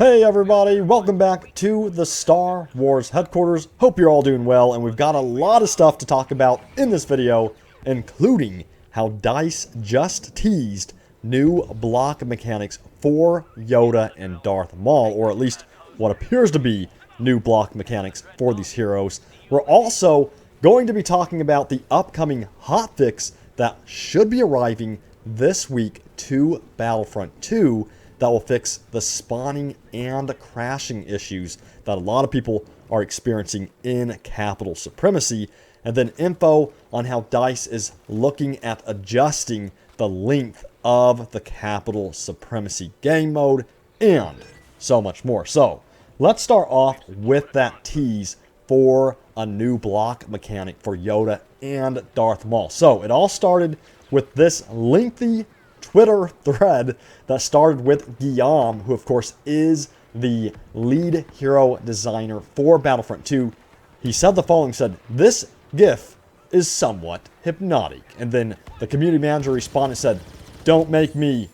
Hey everybody, welcome back to the Star Wars headquarters. Hope you're all doing well, and we've got a lot of stuff to talk about in this video, including how DICE just teased new block mechanics for Yoda and Darth Maul, or at least what appears to be new block mechanics for these heroes. We're also going to be talking about the upcoming hotfix that should be arriving this week to Battlefront 2 that will fix the spawning and crashing issues that a lot of people are experiencing in Capital Supremacy, and then info on how DICE is looking at adjusting the length of the Capital Supremacy game mode, and so much more. So, let's start off with that tease for a new block mechanic for Yoda and Darth Maul. So, it all started with this lengthy Twitter thread that started with Guillaume, who of course is the lead hero designer for Battlefront 2. He said the following, said, "This GIF is somewhat hypnotic." And then the community manager responded and said, "Don't make me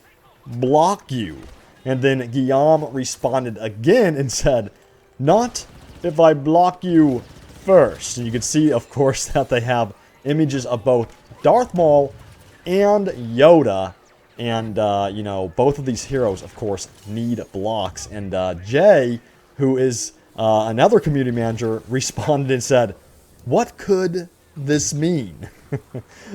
block you." And then Guillaume responded again and said, "Not if I block you first." And you can see, of course, that they have images of both Darth Maul and Yoda. And, you know, both of these heroes, of course, need blocks. And Jay, who is another community manager, responded and said, "What could this mean?"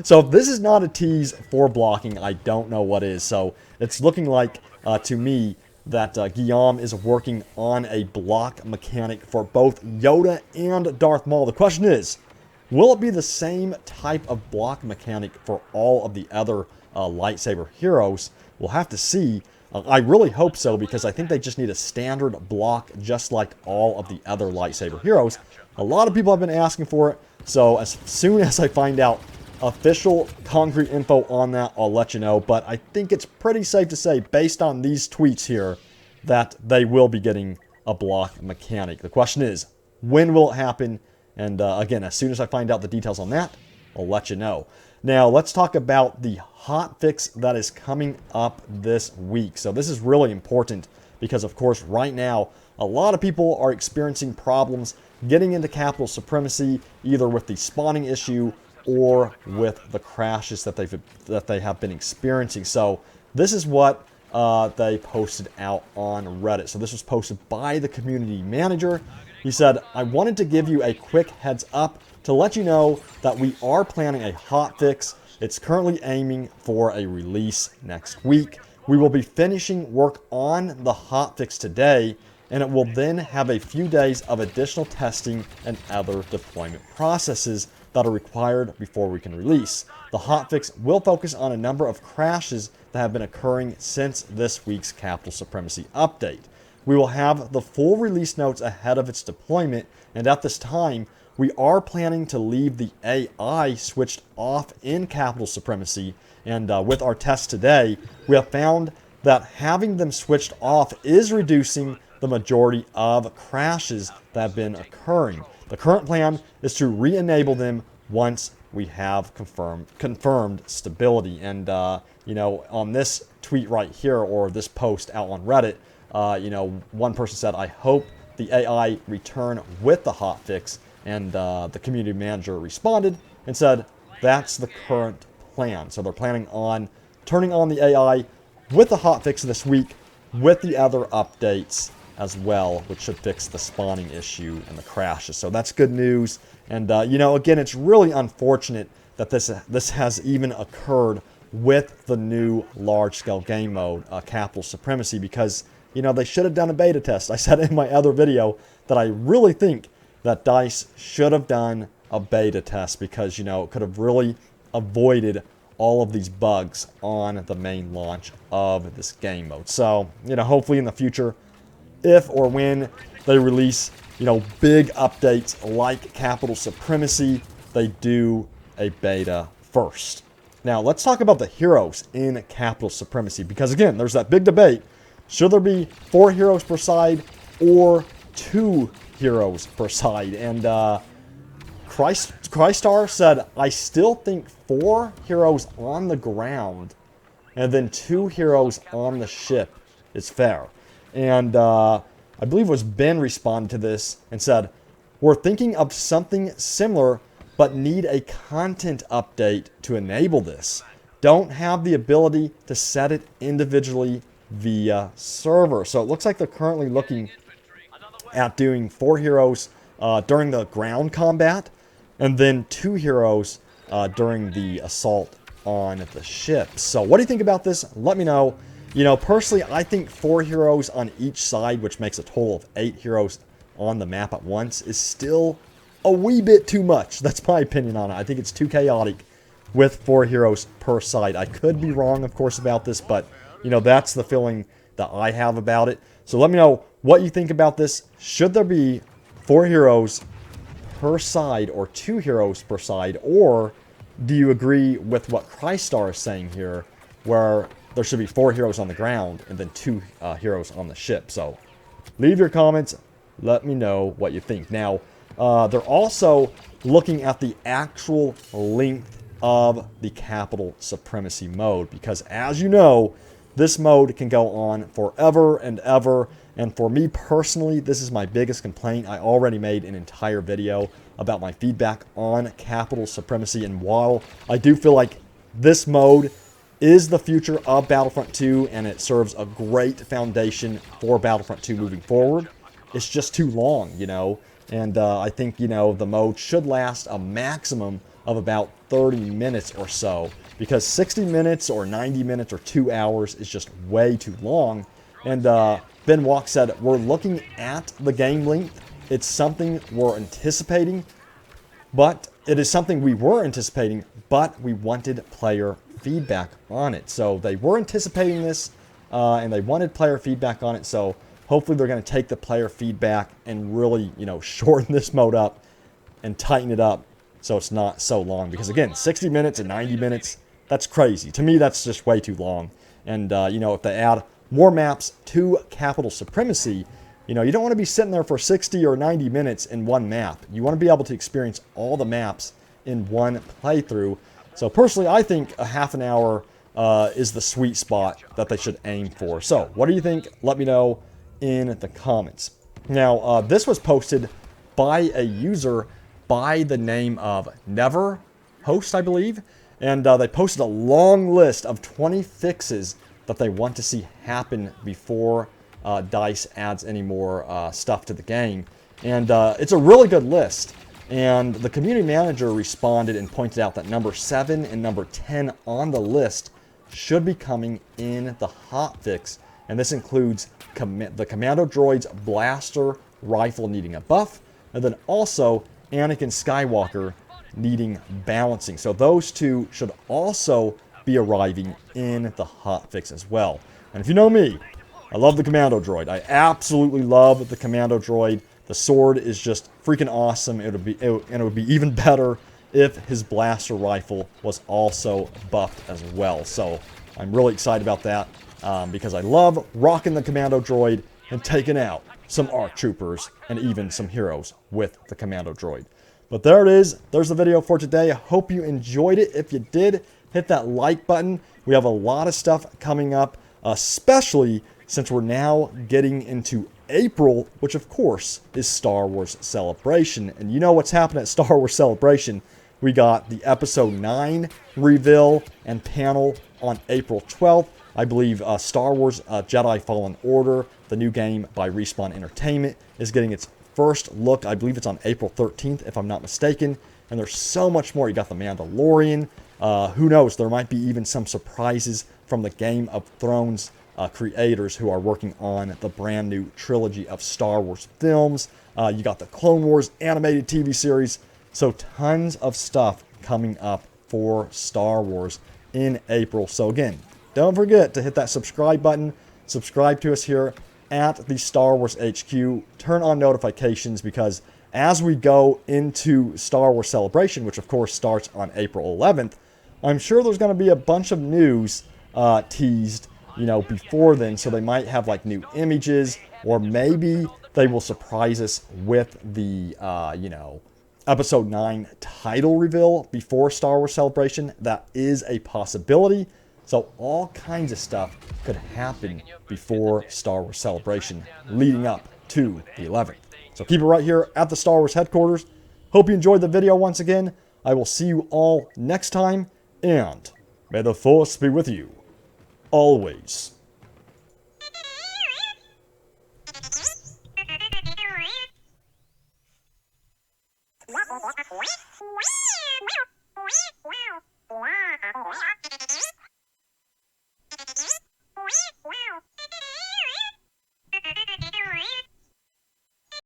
So if this is not a tease for blocking, I don't know what is. So it's looking like, to me, that Guillaume is working on a block mechanic for both Yoda and Darth Maul. The question is, will it be the same type of block mechanic for all of the other lightsaber heroes? We'll have to see. I really hope so, because I think they just need a standard block just like all of the other lightsaber heroes. A lot of people have been asking for it, so as soon as I find out official concrete info on that, I'll let you know. But I think it's pretty safe to say, based on these tweets here, that they will be getting a block mechanic. The question is, when will it happen? And again, as soon as I find out the details on that, I'll let you know. Now, let's talk about the hotfix that is coming up this week. So this is really important because, of course, right now, a lot of people are experiencing problems getting into Capital Supremacy, either with the spawning issue or with the crashes that they have been experiencing. So this is what they posted out on Reddit. So this was posted by the community manager. He said, "I wanted to give you a quick heads up to let you know that we are planning a hotfix. It's currently aiming for a release next week. We will be finishing work on the hotfix today, and it will then have a few days of additional testing and other deployment processes that are required before we can release. The hotfix will focus on a number of crashes that have been occurring since this week's Capital Supremacy update. We will have the full release notes ahead of its deployment, and at this time, we are planning to leave the AI switched off in Capital Supremacy, and with our tests today, we have found that having them switched off is reducing the majority of crashes that have been occurring. The current plan is to re-enable them once we have confirmed stability." And, you know, on this tweet right here, or this post out on Reddit, you know, one person said, "I hope the AI return with the hotfix." And the community manager responded and said, "That's the current plan." So they're planning on turning on the AI with the hotfix this week, with the other updates as well, which should fix the spawning issue and the crashes. So that's good news. And, you know, again, it's really unfortunate that this has even occurred with the new large-scale game mode, Capital Supremacy, because, you know, they should have done a beta test. I said in my other video that I really think that DICE should have done a beta test, because, you know, it could have really avoided all of these bugs on the main launch of this game mode. So, you know, hopefully in the future, if or when they release, you know, big updates like Capital Supremacy, they do a beta first. Now, let's talk about the heroes in Capital Supremacy, because again, there's that big debate. Should there be 4 heroes per side or 2 heroes per side? And Crystar said, "I still think 4 heroes on the ground and then 2 heroes on the ship is fair." And I believe it was Ben responded to this and said, "We're thinking of something similar, but need a content update to enable this. Don't have the ability to set it individually via server." So it looks like they're currently looking at doing 4 heroes during the ground combat, and then 2 heroes during the assault on the ship. So what do you think about this? Let me know. You know, personally, I think 4 heroes on each side, which makes a total of 8 heroes on the map at once, is still a wee bit too much. That's my opinion on it. I think it's too chaotic with 4 heroes per side. I could be wrong, of course, about this, but, you know, that's the feeling that I have about it. So let me know what you think about this. Should there be 4 heroes per side or 2 heroes per side? Or do you agree with what Crystar is saying here, where there should be 4 heroes on the ground and then 2 heroes on the ship? So leave your comments. Let me know what you think. Now, they're also looking at the actual length of the Capital Supremacy mode, because as you know, this mode can go on forever and ever. And for me personally, this is my biggest complaint. I already made an entire video about my feedback on Capital Supremacy, and while I do feel like this mode is the future of Battlefront 2 and it serves a great foundation for Battlefront 2 moving forward, it's just too long, you know. And I think, you know, the mode should last a maximum of about 30 minutes or so, because 60 minutes or 90 minutes or 2 hours is just way too long. And Ben Walk said, "We're looking at the game length. It's something we're anticipating, but it is something we were anticipating, but we wanted player feedback on it." So they were anticipating this, and they wanted player feedback on it. So hopefully they're going to take the player feedback and really, you know, shorten this mode up and tighten it up so it's not so long. Because again, 60 minutes and 90 minutes, that's crazy. To me, that's just way too long. And, you know, if they add more maps to Capital Supremacy, you know, you don't want to be sitting there for 60 or 90 minutes in one map. You want to be able to experience all the maps in one playthrough. So personally, I think a half an hour is the sweet spot that they should aim for. So what do you think? Let me know in the comments. Now, this was posted by a user by the name of Never Host, I believe. And they posted a long list of 20 fixes that they want to see happen before DICE adds any more stuff to the game. And it's a really good list. And the community manager responded and pointed out that number 7 and number 10 on the list should be coming in the hotfix. And this includes the Commando Droid's blaster rifle needing a buff, and then also Anakin Skywalker needing balancing. So those two should also be arriving in the hotfix as well. And if you know me, I love the Commando Droid. I absolutely love the Commando Droid. The sword is just freaking awesome. And it would be even better if his blaster rifle was also buffed as well. So I'm really excited about that because I love rocking the Commando Droid and taking out some ARC troopers and even some heroes with the Commando Droid. But there it is. There's the video for today. I hope you enjoyed it. If you did, hit that like button. We have a lot of stuff coming up, especially since we're now getting into April, which of course is Star Wars Celebration. And you know what's happening at Star Wars Celebration. We got the Episode 9 reveal and panel on April 12th. I believe Star Wars Jedi Fallen Order, the new game by Respawn Entertainment, is getting its first look. I believe it's on April 13th, if I'm not mistaken. And there's so much more. You got the Mandalorian. Who knows? There might be even some surprises from the Game of Thrones creators who are working on the brand new trilogy of Star Wars films. You got the Clone Wars animated TV series. So tons of stuff coming up for Star Wars in April. So again, don't forget to hit that subscribe button. Subscribe to us here at the Star Wars HQ. Turn on notifications, because as we go into Star Wars Celebration, which of course starts on April 11th, I'm sure there's going to be a bunch of news teased, you know, before then. So they might have like new images, or maybe they will surprise us with the, you know, Episode 9 title reveal before Star Wars Celebration. That is a possibility. So all kinds of stuff could happen before Star Wars Celebration leading up to the 11th. So keep it right here at the Star Wars headquarters. Hope you enjoyed the video once again. I will see you all next time, and may the Force be with you always.